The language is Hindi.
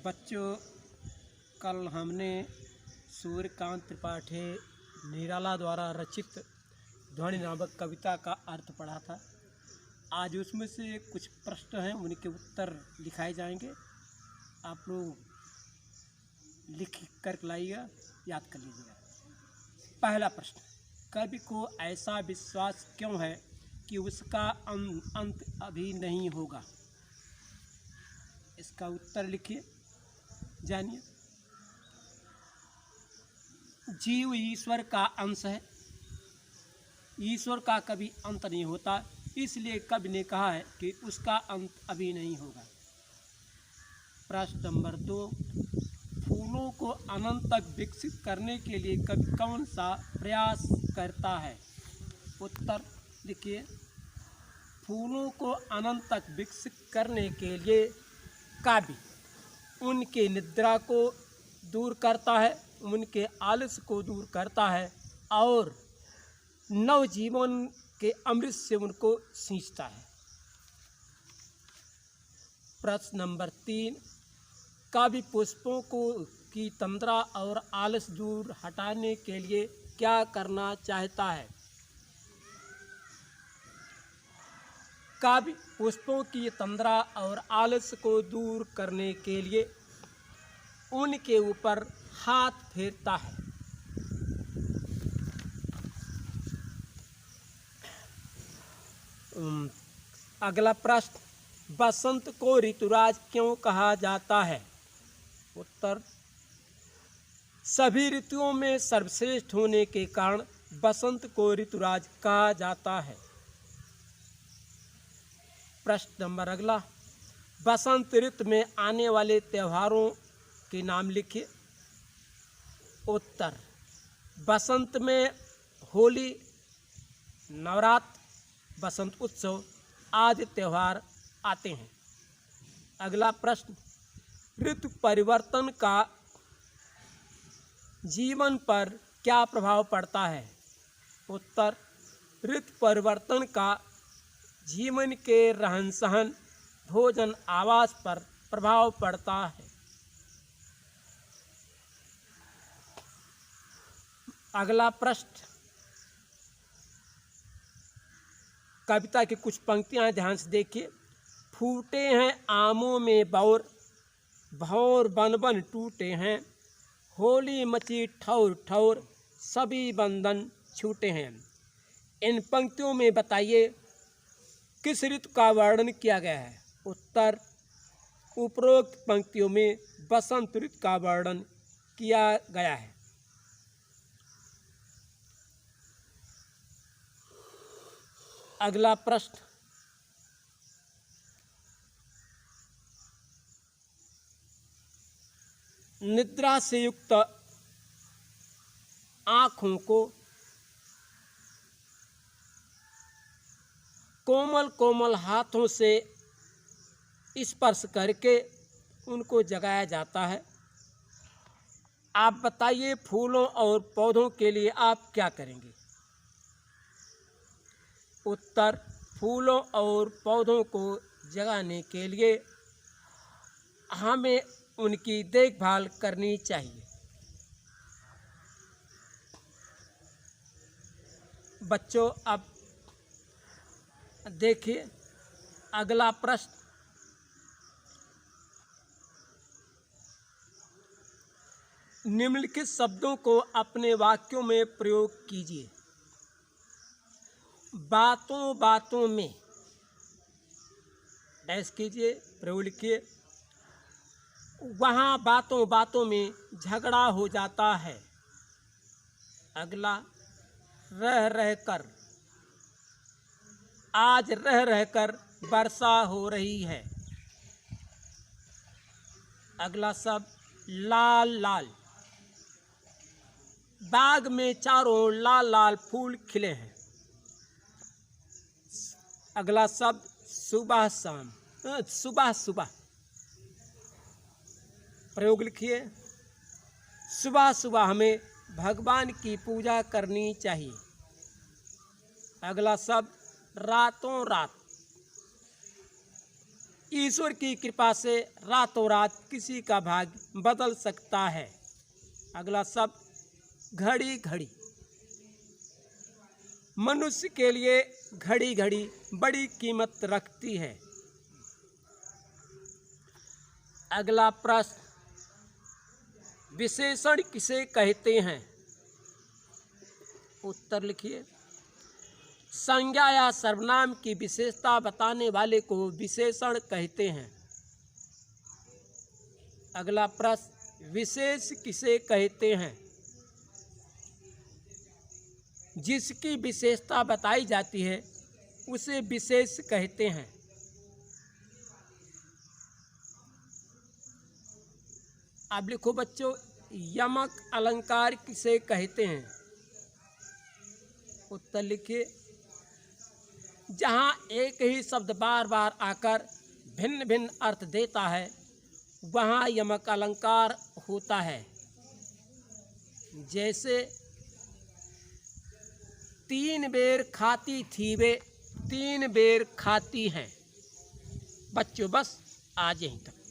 बच्चों, कल हमने सूर्यकांत त्रिपाठी निराला द्वारा रचित ध्वनि नामक कविता का अर्थ पढ़ा था। आज उसमें से कुछ प्रश्न हैं, उनके उत्तर लिखाए जाएंगे। आप लोग लिख कर लाइएगा, याद कर लीजिएगा। पहला प्रश्न, कवि को ऐसा विश्वास क्यों है कि उसका अंत अभी नहीं होगा? इसका उत्तर लिखिए, जानिए। जीव ईश्वर का अंश है, ईश्वर का कभी अंत नहीं होता, इसलिए कवि ने कहा है कि उसका अंत अभी नहीं होगा। प्रश्न नंबर 2, फूलों को अनंत तक विकसित करने के लिए कवि कौन सा प्रयास करता है? उत्तर लिखिए। फूलों को अनंत तक विकसित करने के लिए कवि उनके निद्रा को दूर करता है, उनके आलस्य को दूर करता है और नवजीवन के अमृत से उनको सींचता है। प्रश्न नंबर 3, कवि पुष्पों की तंद्रा और आलस्य दूर हटाने के लिए क्या करना चाहता है? कवि पुष्पों की तंद्रा और आलस्य को दूर करने के लिए उनके ऊपर हाथ फेरता है। अगला प्रश्न, बसंत को ऋतुराज क्यों कहा जाता है? उत्तर, सभी ऋतुओं में सर्वश्रेष्ठ होने के कारण बसंत को ऋतुराज कहा जाता है। प्रश्न नंबर अगला, बसंत ऋतु में आने वाले त्योहारों के नाम लिखिए। उत्तर, बसंत में होली, नवरात्र, बसंत उत्सव आदि त्योहार आते हैं। अगला प्रश्न, ऋतु परिवर्तन का जीवन पर क्या प्रभाव पड़ता है? उत्तर, ऋतु परिवर्तन का जीवन के रहन सहन, भोजन, आवास पर प्रभाव पड़ता है। अगला प्रश्न, कविता की कुछ पंक्तियां ध्यान से देखिए। फूटे हैं आमों में बौर, भौर बन बन टूटे हैं, होली मची ठौर ठौर, सभी बंधन छूटे हैं। इन पंक्तियों में बताइए किस ऋतु का वर्णन किया गया है? उत्तर, उपरोक्त पंक्तियों में बसंत ऋतु का वर्णन किया गया है। अगला प्रश्न, निद्रा से युक्त आँखों को कोमल कोमल हाथों से स्पर्श करके उनको जगाया जाता है। आप बताइए, फूलों और पौधों के लिए आप क्या करेंगे? उत्तर, फूलों और पौधों को जगाने के लिए हमें उनकी देखभाल करनी चाहिए। बच्चों, अब देखिए अगला प्रश्न, निम्नलिखित शब्दों को अपने वाक्यों में प्रयोग कीजिए। बातों बातों में, डैश कीजिए, प्रयोग लिखिए। वहाँ बातों बातों में झगड़ा हो जाता है। अगला, रह रह कर, आज रह रह कर वर्षा हो रही है। अगला शब्द, लाल लाल, बाग में चारों ओर लाल लाल फूल खिले हैं। अगला शब्द, सुबह शाम, सुबह सुबह, प्रयोग लिखिए। सुबह सुबह हमें भगवान की पूजा करनी चाहिए। अगला शब्द, रातों रात, ईश्वर की कृपा से रातों रात किसी का भाग्य बदल सकता है। अगला शब्द घड़ी घड़ी। मनुष्य के लिए घड़ी घड़ी बड़ी कीमत रखती है। अगला प्रश्न, विशेषण किसे कहते हैं? उत्तर लिखिए। संज्ञा या सर्वनाम की विशेषता बताने वाले को विशेषण कहते हैं। अगला प्रश्न, विशेष किसे कहते हैं? जिसकी विशेषता बताई जाती है उसे विशेष कहते हैं। अब लिखो बच्चों, यमक अलंकार किसे कहते हैं? उत्तर लिखिए। जहाँ एक ही शब्द बार बार आकर भिन्न भिन्न अर्थ देता है वहाँ यमक अलंकार होता है। जैसे 3 बेर खाती थी वे 3 बेर खाती हैं। बच्चों बस आज यहीं तक।